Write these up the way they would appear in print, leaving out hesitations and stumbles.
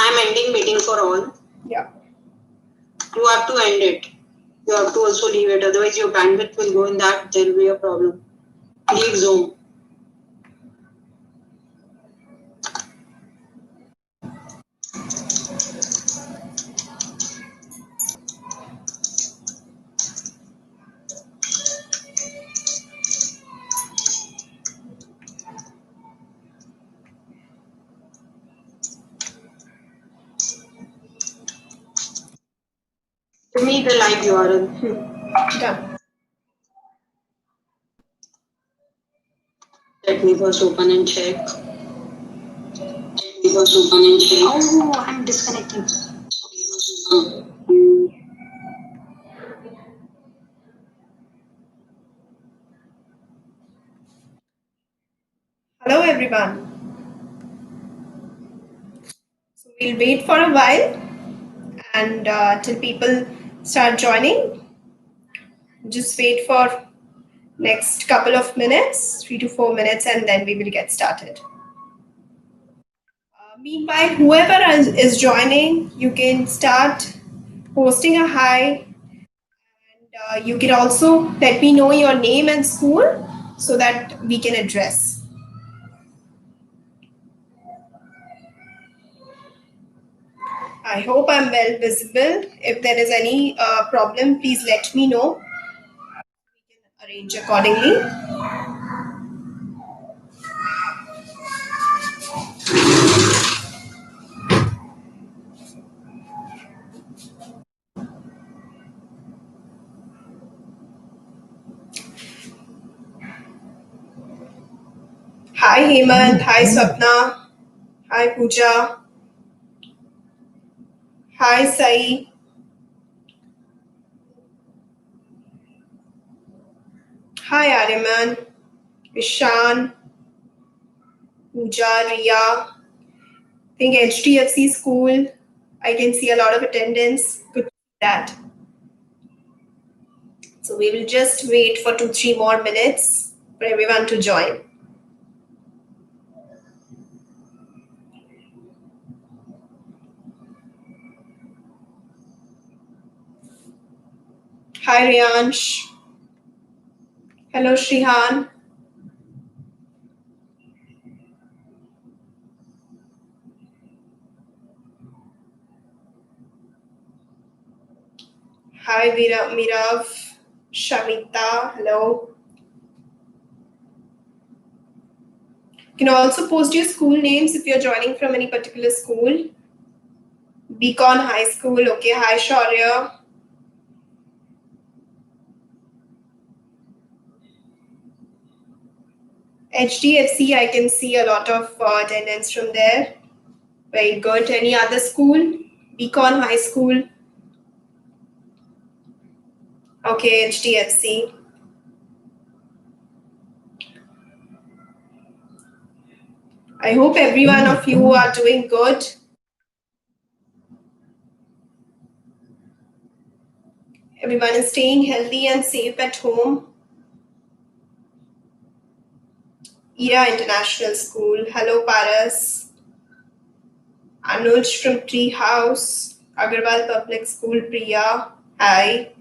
I'm ending meeting for all. Yeah. You have to end it. You have to also leave it. Otherwise, your bandwidth will go in that. There will be a problem. Leave Zoom. Give me the live URL. Done. Let me first open and check. Oh, I'm disconnecting. Hello, everyone. So we'll wait for a while and till people start joining. Just wait for next couple of minutes, 3 to 4 minutes, and then we will get started. Meanwhile, whoever is joining, you can start posting a hi, and you can also let me know your name and school so that we can address. I hope I'm well visible. If there is any problem, please let me know. We can arrange accordingly. Hi Hemant, hi Swapna, hi Pooja, hi Sai, hi Ariman, Ishan, Pooja, Riya. I think HDFC school, I can see a lot of attendance. Good to see that. So we will just wait for 2-3 more minutes for everyone to join. Hi Riyansh. Hello Shrihan. Hi Mirav, Shamita, hello. You can also post your school names if you're joining from any particular school. Beacon High School, okay. Hi Shaurya. HDFC, I can see a lot of attendance from there. Very good. Any other school? Beacon High School. Okay, HDFC. I hope every one of you are doing good. Everyone is staying healthy and safe at home. Ira International School. Hello, Paras. Anuj from Tree House. Agarwal Public School, Priya. Hi.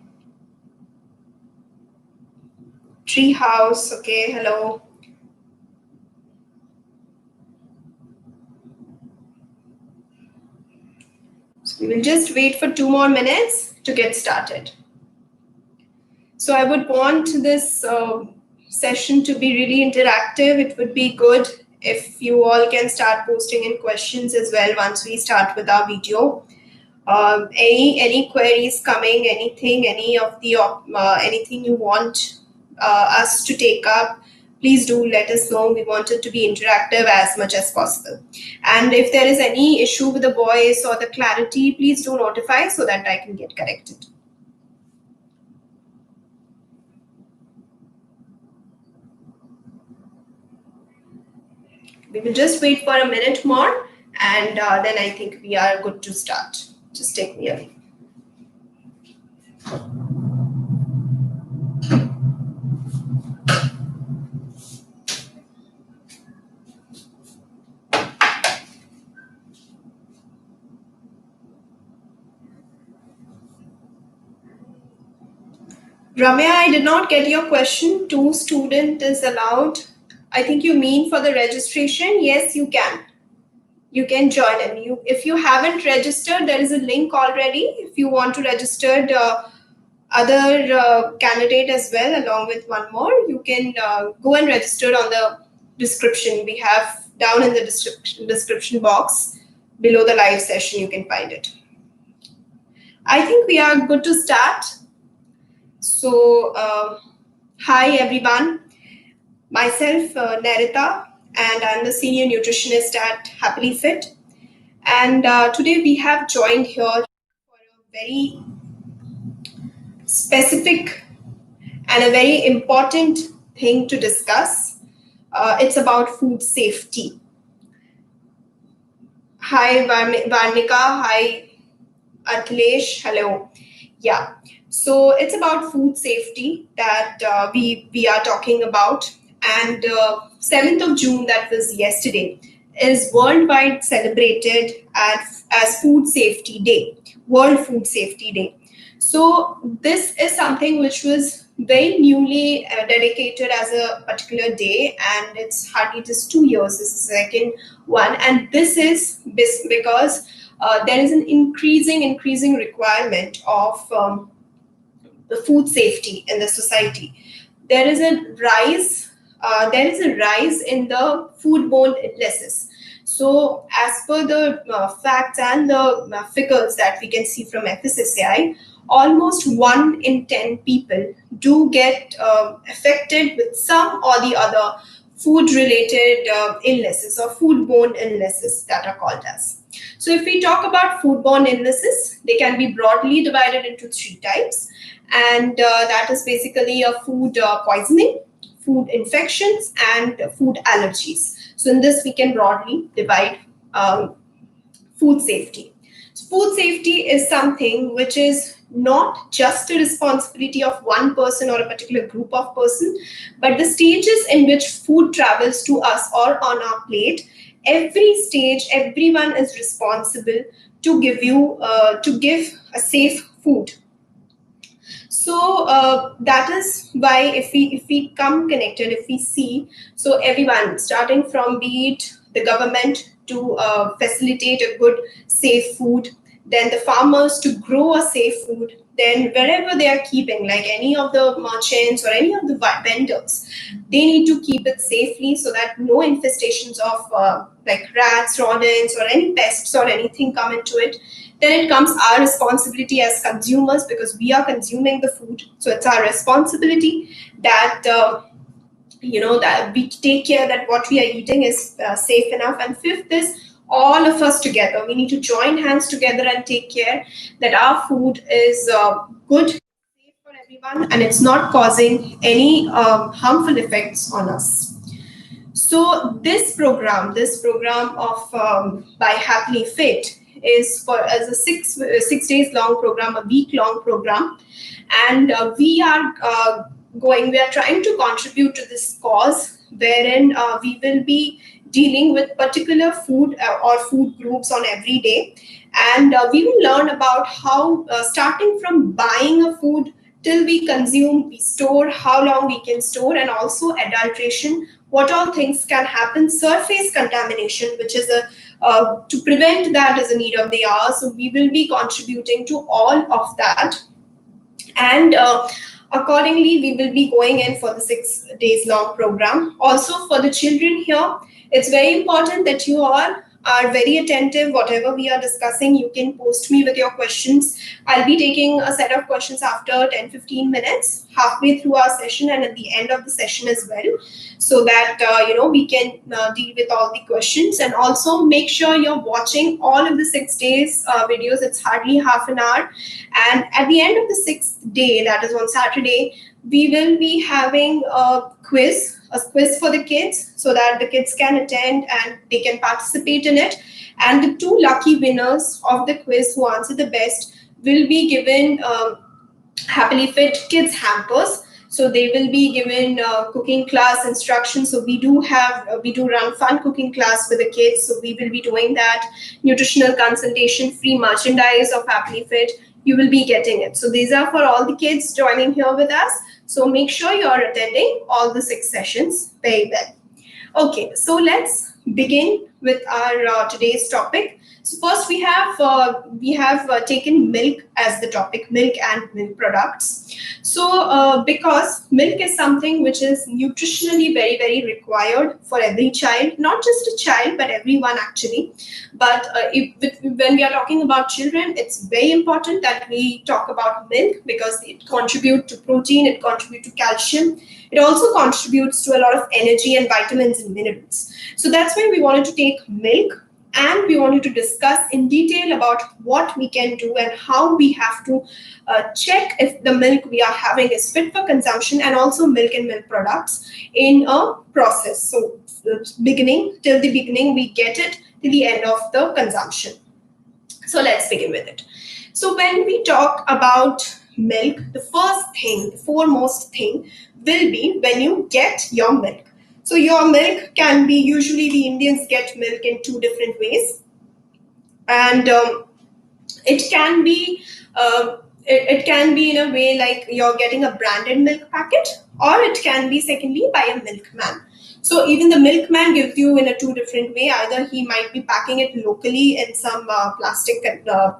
Tree House. Okay, hello. So we will just wait for 2 more minutes to get started. So I would want this session to be really interactive. It would be good if you all can start posting in questions as well once we start with our video. Any queries coming, anything you want us to take up, please do let us know. We want it to be interactive as much as possible. And if there is any issue with the voice or the clarity, please do notify so that I can get corrected. We will just wait for a minute more and then I think we are good to start. Just take me a minute. Ramya, I did not get your question. 2 student is allowed. I think you mean for the registration. Yes, you can. You can join in. If you haven't registered, there is a link already. If you want to register the other candidate as well, along with one more, you can go and register on the description. We have down in the description box below the live session, you can find it. I think we are good to start. So, hi everyone. Myself, Narita, and I'm the senior nutritionist at HappleyFit. And today we have joined here for a very specific and a very important thing to discuss. It's about food safety. Hi, Varnika. Hi, Atlesh. Hello. Yeah. So it's about food safety that we are talking about. And 7th of June, that was yesterday, is worldwide celebrated as Food Safety Day, World Food Safety Day. So this is something which was very newly dedicated as a particular day, and it's hardly just 2 years. This is the second one, and this is because there is an increasing requirement of the food safety in the society. There is a rise. There is a rise in the foodborne illnesses. So, as per the facts and the figures that we can see from FSSAI, almost 1 in 10 people do get affected with some or the other food-related illnesses or foodborne illnesses that are called as. So, if we talk about foodborne illnesses, they can be broadly divided into 3 types, and that is basically a food poisoning, food infections, and food allergies. So in this, we can broadly divide food safety. So food safety is something which is not just a responsibility of one person or a particular group of person, but the stages in which food travels to us or on our plate. Every stage, everyone is responsible to give a safe food. So that is why if we come connected, if we see, so everyone starting from be it the government to facilitate a good safe food, then the farmers to grow a safe food, then wherever they are keeping, like any of the merchants or any of the vendors, they need to keep it safely so that no infestations of like rats, rodents, or any pests or anything come into it. Then it comes our responsibility as consumers, because we are consuming the food. So it's our responsibility that that we take care that what we are eating is safe enough. And fifth is all of us together. We need to join hands together and take care that our food is good, safe for everyone, and it's not causing any harmful effects on us. So this program of by HappleyFit is as a six days long program, a week long program, and we are trying to contribute to this cause, wherein we will be dealing with particular food or food groups on every day, and we will learn about how starting from buying a food till we consume, we store, how long we can store, and also adulteration, what all things can happen, surface contamination, which is to prevent that is a need of the hour. So we will be contributing to all of that, and accordingly we will be going in for the 6 days long program. Also for the children here, it's very important that you all are very attentive. Whatever we are discussing, you can post me with your questions. I'll be taking a set of questions after 10-15 minutes, halfway through our session and at the end of the session as well, so that we can deal with all the questions. And also make sure you're watching all of the 6 days videos. It's hardly half an hour, and at the end of the 6th day, that is on Saturday, we will be having a quiz for the kids, so that the kids can attend and they can participate in it. And the 2 lucky winners of the quiz who answer the best will be given HappleyFit kids hampers. So they will be given cooking class instructions. So we do run fun cooking class for the kids. So we will be doing that. Nutritional consultation, free merchandise of HappleyFit. you will be getting it. So these are for all the kids joining here with us. So make sure you are attending all the 6 sessions very well. Okay, so let's begin with our today's topic. So first we have taken milk as the topic, milk and milk products. So because milk is something which is nutritionally very required for every child, not just a child but everyone actually. But when we are talking about children, it's very important that we talk about milk because it contributes to protein, it contributes to calcium, it also contributes to a lot of energy and vitamins and minerals. So that's why we wanted to take milk and we wanted to discuss in detail about what we can do and how we have to check if the milk we are having is fit for consumption, and also milk and milk products in a process. So beginning till the beginning, we get it till the end of the consumption. So let's begin with it. So when we talk about milk, the first thing, the foremost thing will be when you get your milk. So your milk can be, usually the Indians get milk in 2 different ways. And it can be in a way like you're getting a branded milk packet, or it can be secondly by a milkman. So even the milkman gives you in a 2 different way. Either he might be packing it locally in some plastic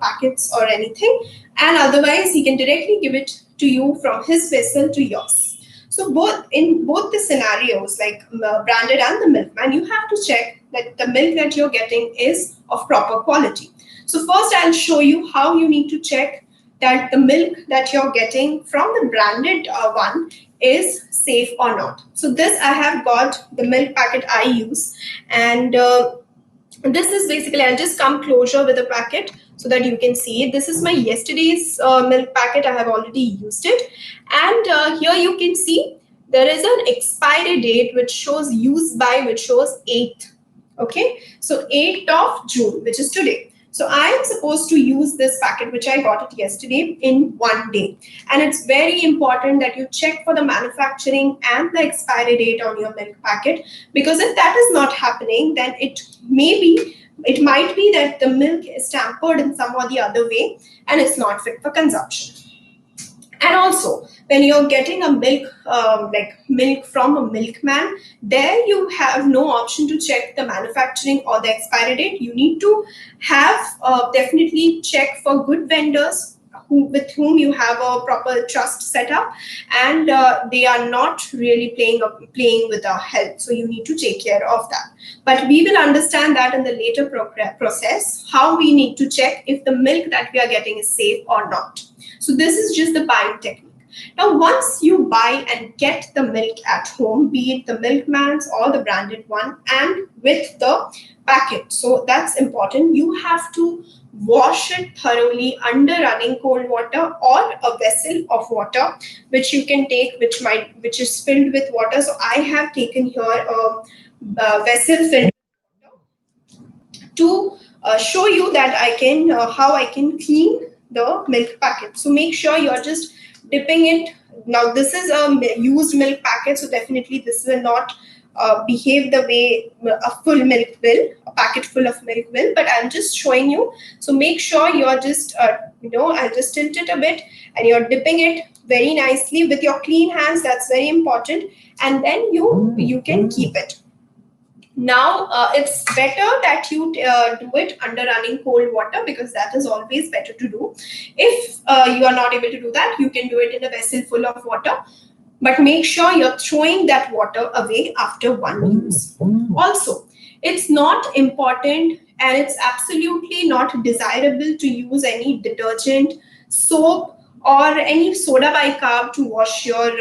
packets or anything, and otherwise he can directly give it to you from his vessel to yours. So in both the scenarios, like branded and the milkman, you have to check that the milk that you're getting is of proper quality. So first I'll show you how you need to check that the milk that you're getting from the branded one is safe or not. So this, I have got the milk packet I use, and this is basically, I'll just come closer with the packet so that you can see it. This is my yesterday's milk packet. I have already used it, and here you can see there is an expiry date which shows use by, which shows 8th. Okay, so 8th of June, which is today. So I am supposed to use this packet, which I got it yesterday, in 1 day. And it's very important that you check for the manufacturing and the expiry date on your milk packet, because if that is not happening, then it might be that the milk is tampered in some or the other way and it's not fit for consumption. And also, when you're getting a milk, like milk from a milkman, there you have no option to check the manufacturing or the expiry date. You need to have definitely check for good vendors with whom you have a proper trust set up, and they are not really playing with our health. So you need to take care of that. But we will understand that in the later process, how we need to check if the milk that we are getting is safe or not. So this is just the buying technique. Now, once you buy and get the milk at home, be it the milkman's or the branded one, and with the packet, so that's important, you have to wash it thoroughly under running cold water or a vessel of water, which you can take, which is filled with water. So I have taken here a vessel filled with water to show you that how I can clean the milk packet. So make sure you're just dipping it. Now this is a used milk packet, so definitely this will not behave the way a full milk will, a packet full of milk will, but I'm just showing you. So make sure you're just, I'll just tilt it a bit, and you're dipping it very nicely with your clean hands. That's very important. And then you can keep it. Now, it's better that you do it under running cold water, because that is always better to do. If you are not able to do that, you can do it in a vessel full of water. But make sure you're throwing that water away after one use. Also, it's not important and it's absolutely not desirable to use any detergent, soap, or any soda bicarb to wash your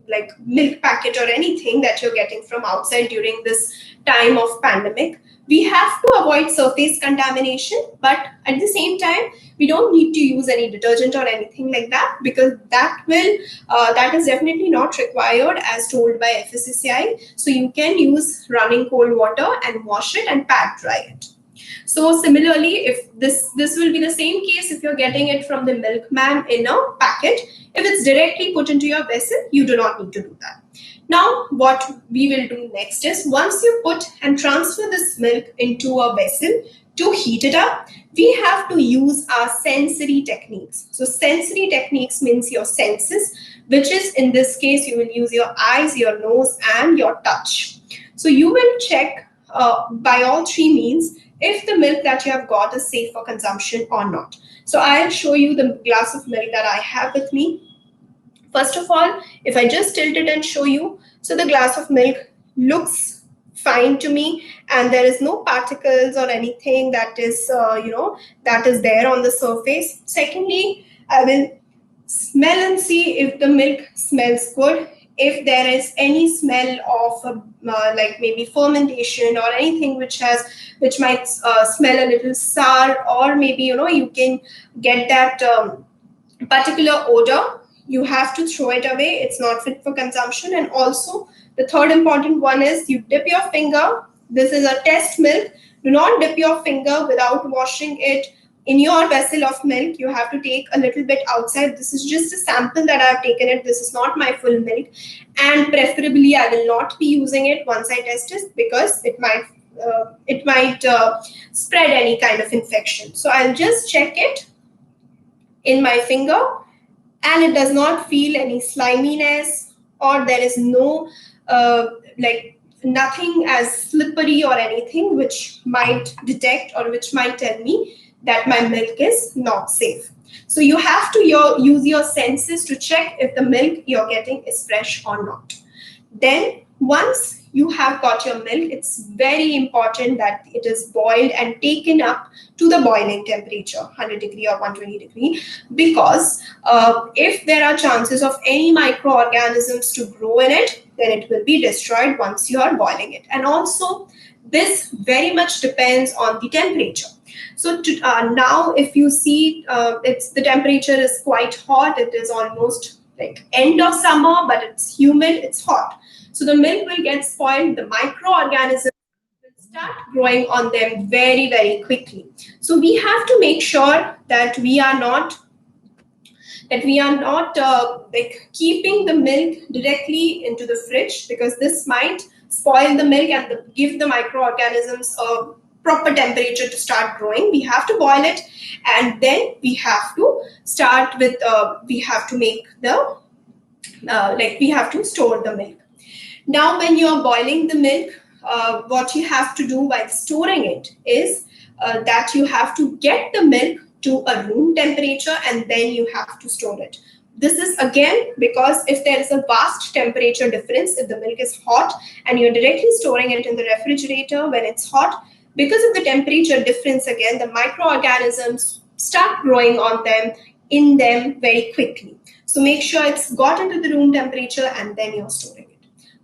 like milk packet or anything that you're getting from outside during this time of pandemic. We have to avoid surface contamination, but at the same time, we don't need to use any detergent or anything like that, because that is definitely not required as told by FSSAI. So you can use running cold water and wash it and pat dry it. So similarly, if this will be the same case if you're getting it from the milkman in a packet. If it's directly put into your vessel, you do not need to do that. Now, what we will do next is, once you put and transfer this milk into a vessel, To heat it up, we have to use our sensory techniques. So sensory techniques means your senses, which is in this case, you will use your eyes, your nose, and your touch. So you will check by all three means if the milk that you have got is safe for consumption or not. So I'll show you the glass of milk that I have with me. First of all, if I just tilt it and show you, so the glass of milk looks fine to me, and there is no particles or anything that is, that is there on the surface. Secondly, I will smell and see if the milk smells good. If there is any smell of like maybe fermentation or anything which might smell a little sour, or maybe you can get that particular odor, you have to throw it away. It's not fit for consumption. And also the third important one is you dip your finger. This is a test milk. Do not dip your finger without washing it in your vessel of milk. You have to take a little bit outside. This is just a sample that I've taken it. This is not my full milk, and preferably I will not be using it once I test it, because it might spread any kind of infection. So I'll just check it in my finger, and it does not feel any sliminess, or there is no like nothing as slippery or anything which might detect or which might tell me that my milk is not safe. So you have to use your senses to check if the milk you're getting is fresh or not. Then once you have got your milk, it's very important that it is boiled and taken up to the boiling temperature, 100 degree or 120 degree, because if there are chances of any microorganisms to grow in it, then it will be destroyed once you are boiling it. And also, this very much depends on the temperature. So now if you see, the temperature is quite hot. It is almost like end of summer, but it's humid, it's hot. So the milk will get spoiled. The microorganisms will start growing on them very, very quickly. So we have to make sure that we are not like keeping the milk directly into the fridge, because this might spoil the milk and give the microorganisms a proper temperature to start growing. We have to boil it, and then we have to start with we have to make the we have to store the milk. Now, when you are boiling the milk, what you have to do while storing it is that you have to get the milk to a room temperature, and then you have to store it. This is again because if there is a vast temperature difference, if the milk is hot and you're directly storing it in the refrigerator when it's hot, because of the temperature difference, again, the microorganisms start growing on them, in them very quickly. So make sure it's got into the room temperature and then you're storing it.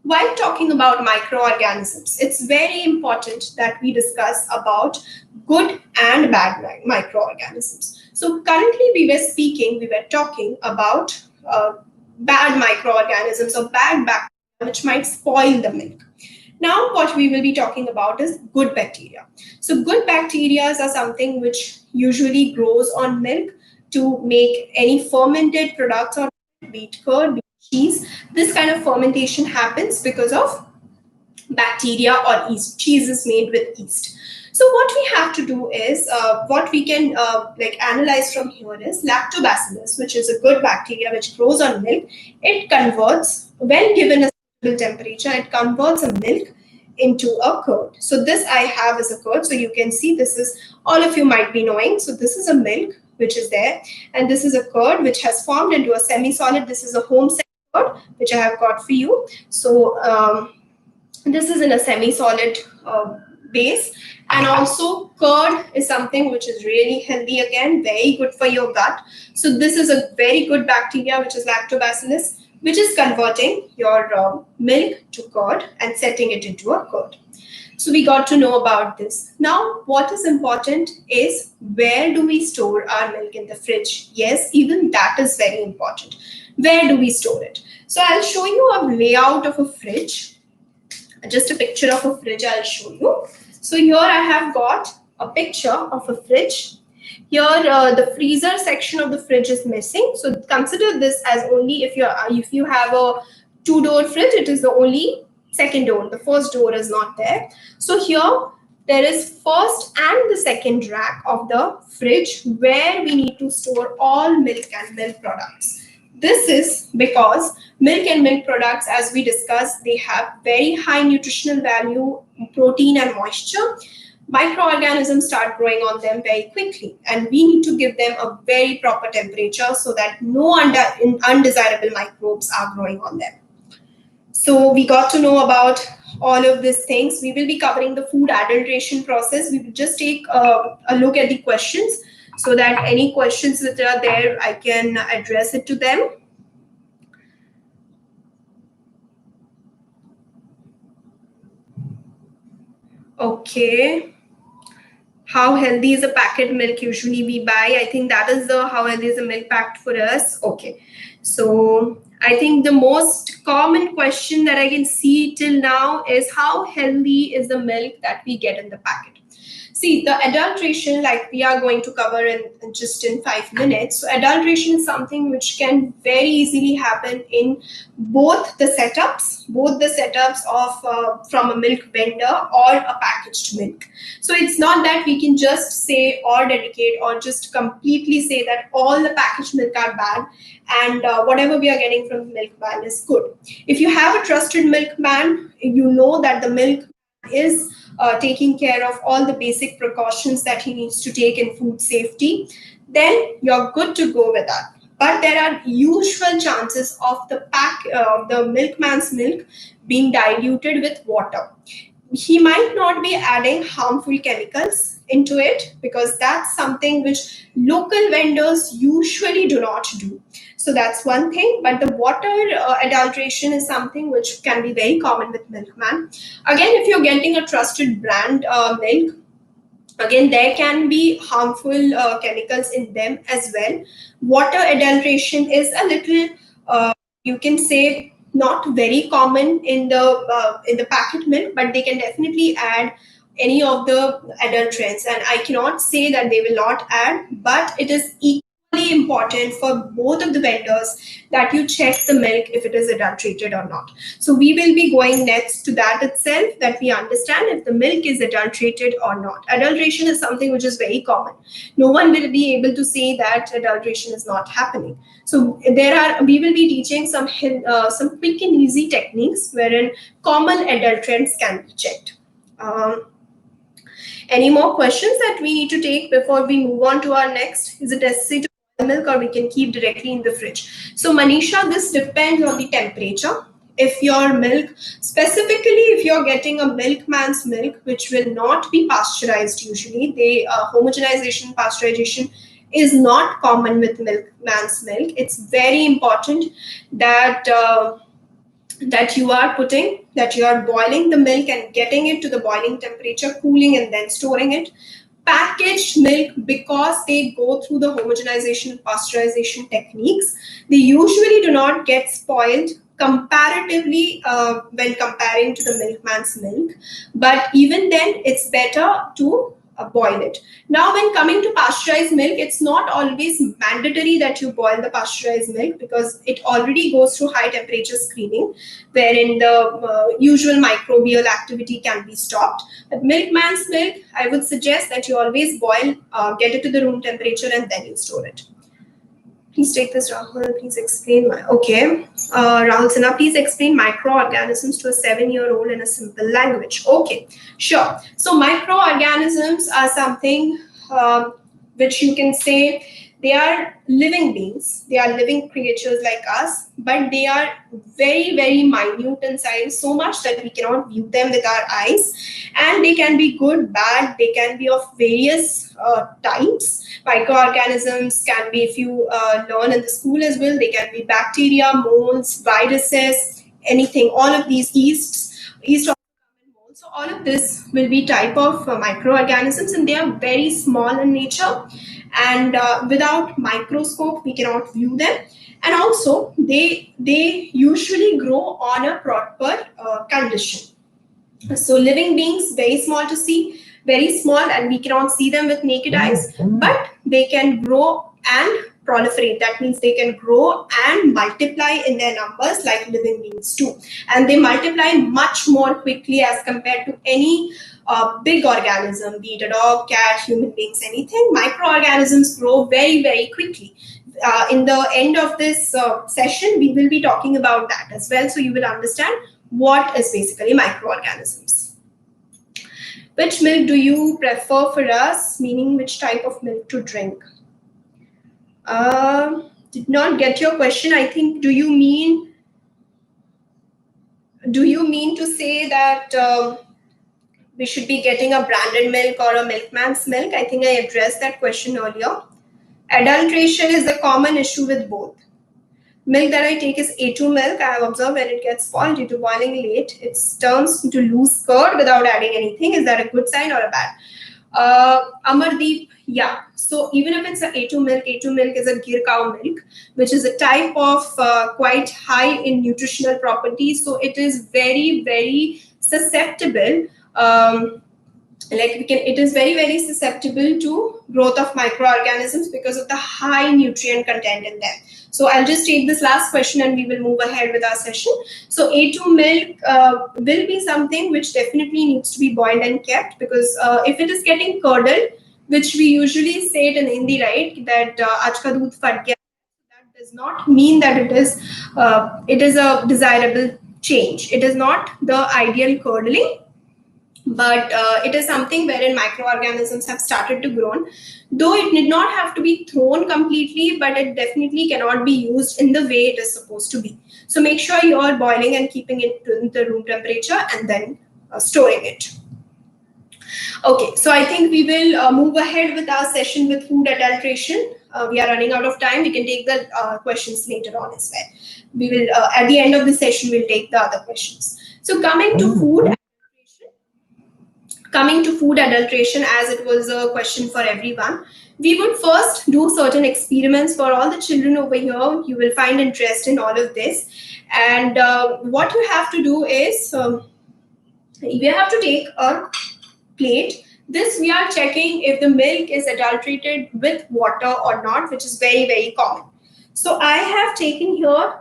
While talking about microorganisms, it's very important that we discuss about good and bad microorganisms. So currently we were talking about bad microorganisms or bad bacteria which might spoil the milk. Now what we will be talking about is good bacteria. So good bacteria are something which usually grows on milk to make any fermented products, or wheat curd, wheat cheese. This kind of fermentation happens because of bacteria or yeast. Cheese is made with yeast. So what we have to do is, what we can analyze from here is lactobacillus, which is a good bacteria which grows on milk. It converts, when given a suitable temperature, it converts a milk into a curd. So this I have as a curd. So you can see, this is, all of you might be knowing. So this is a milk which is there, and this is a curd which has formed into a semi-solid. This is a home curd which I have got for you. So this is in a semi-solid base. And also curd is something which is really healthy, again, very good for your gut. So this is a very good bacteria which is lactobacillus, which is converting your milk to curd and setting it into a curd. So we got to know about this. Now, what is important is, where do we store our milk in the fridge? Yes, even that is very important. Where do we store it? So I'll show you a layout of a fridge. Just a picture of a fridge I'll show you. So here I have got a picture of a fridge. Here the freezer section of the fridge is missing. So consider this as only if you have a 2-door fridge, it is the only second door. The first door is not there. So here there is first and the second rack of the fridge where we need to store all milk and milk products. This is because milk and milk products, as we discussed, they have very high nutritional value, protein and moisture. Microorganisms start growing on them very quickly, and we need to give them a very proper temperature so that no undesirable microbes are growing on them. So we got to know about all of these things. We will be covering the food adulteration process. We will just take a look at the questions so that any questions that are there, I can address it to them. Okay. How healthy is a packet milk usually we buy? I think that is the how healthy is the milk packed for us. Okay. So I think the most common question that I can see till now is how healthy is the milk that we get in the packet? See, the adulteration, like we are going to cover in just in 5 minutes. So adulteration is something which can very easily happen in both the setups of from a milk vendor or a packaged milk. So it's not that we can just say or dedicate or just completely say that all the packaged milk are bad and whatever we are getting from the milkman is good. If you have a trusted milkman, you know that the milk is taking care of all the basic precautions that he needs to take in food safety, then you're good to go with that. But there are usual chances of the milkman's milk being diluted with water. He might not be adding harmful chemicals into it because that's something which local vendors usually do not do. So that's one thing. But the water adulteration is something which can be very common with milkman. Again, if you're getting a trusted brand milk, again, there can be harmful chemicals in them as well. Water adulteration is a little, you can say, not very common in the packet milk, but they can definitely add any of the adulterants. And I cannot say that they will not add, but it is equally important for both of the vendors that you check the milk if it is adulterated or not. So we will be going next to that itself, that we understand if the milk is adulterated or not. Adulteration is something which is very common. No one will be able to say that adulteration is not happening. So we will be teaching some quick and easy techniques wherein common adulterants can be checked. Any more questions that we need to take before we move on to our next? Is it necessary to boil milk or we can keep directly in the fridge? So Manisha, this depends on the temperature. If your milk, specifically if you're getting a milkman's milk, which will not be pasteurized usually, homogenization, pasteurization is not common with milkman's milk. It's very important that you are boiling the milk and getting it to the boiling temperature, cooling and then storing it. Packaged milk, because they go through the homogenization, pasteurization techniques, they usually do not get spoiled comparatively when comparing to the milkman's milk. But even then, it's better to boil it. Now, when coming to pasteurized milk, it's not always mandatory that you boil the pasteurized milk because it already goes through high temperature screening, wherein the usual microbial activity can be stopped. But milkman's milk, I would suggest that you always boil, get it to the room temperature, and then you store it. Please take this, Rahul. Please explain. Rahul Sinha, please explain microorganisms to a 7-year-old in a simple language. Okay, sure. So microorganisms are something which you can say they are living beings. They are living creatures like us, but they are very, very minute in size, so much that we cannot view them with our eyes. And they can be good, bad. They can be of various types. Microorganisms can be, if you learn in the school as well, they can be bacteria, molds, viruses, anything. All of these yeast of molds. So all of this will be type of microorganisms, and they are very small in nature. And without microscope, we cannot view them. And also, they usually grow on a proper condition. So living beings, very small to see, very small, and we cannot see them with naked eyes, but they can grow and proliferate. That means they can grow and multiply in their numbers like living beings do. And they multiply much more quickly as compared to any big organism, be it a dog, cat, human beings, anything. Microorganisms grow very, very quickly. In the end of this session, we will be talking about that as well. So you will understand what is basically microorganisms. Which milk do you prefer for us? Meaning which type of milk to drink? Did not get your question. I think, do you mean to say that we should be getting a branded milk or a milkman's milk? I think I addressed that question earlier. Adulteration is a common issue with both. Milk that I take is A2 milk. I have observed when it gets spoiled due to boiling late, it turns into loose curd without adding anything. Is that a good sign or a bad? Amardeep, yeah. So even if it's a A2 milk is a Gir cow milk, which is a type of quite high in nutritional properties. So it is very, very susceptible. It is very, very susceptible to growth of microorganisms because of the high nutrient content in them. So I'll just take this last question and we will move ahead with our session. So A2 milk will be something which definitely needs to be boiled and kept, because if it is getting curdled, which we usually say it in Hindi, right, that aaj ka doodh phat gaya, that does not mean that it is a desirable change. It is not the ideal curdling, but it is something wherein microorganisms have started to grow. Though it need not have to be thrown completely, but it definitely cannot be used in the way it is supposed to be. So make sure you are boiling and keeping it to the room temperature and then storing it. Okay, so I think we will move ahead with our session with food adulteration. We are running out of time. We can take the questions later on as well. We will, at the end of the session, we'll take the other questions. So coming to food adulteration, as it was a question for everyone, we would first do certain experiments for all the children over here. You will find interest in all of this. And what you have to do is, you have to take a plate. This we are checking if the milk is adulterated with water or not, which is very, very common. So I have taken here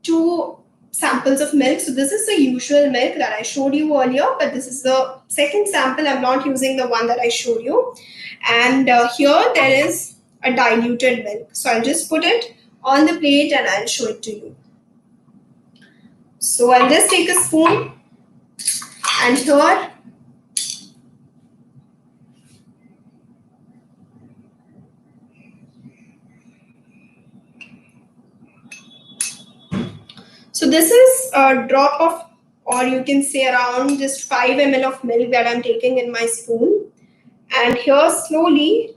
2 samples of milk. So this is the usual milk that I showed you earlier, but this is the second sample. I'm not using the one that I showed you. And here there is a diluted milk. So I'll just put it on the plate and I'll show it to you. So I'll just take a spoon and here so this is a drop of, or you can say around just 5 ml of milk that I'm taking in my spoon. And here slowly,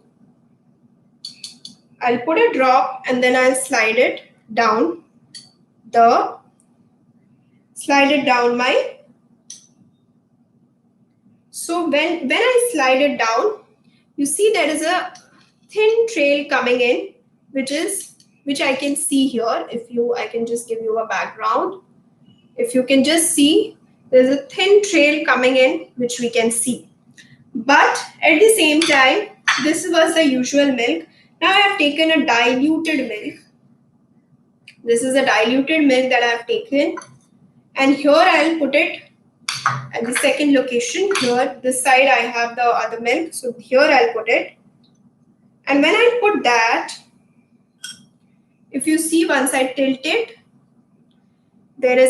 I'll put a drop and then I'll slide it down my. So when I slide it down, you see there is a thin trail coming in, which I can see here. I can just give you a background. If you can just see, there's a thin trail coming in, which we can see. But at the same time, this was the usual milk. Now I have taken a diluted milk. This is a diluted milk that I have taken. And here I'll put it at the second location. Here, this side I have the other milk. So here I'll put it. And when I put that, if you see once I tilt it, there is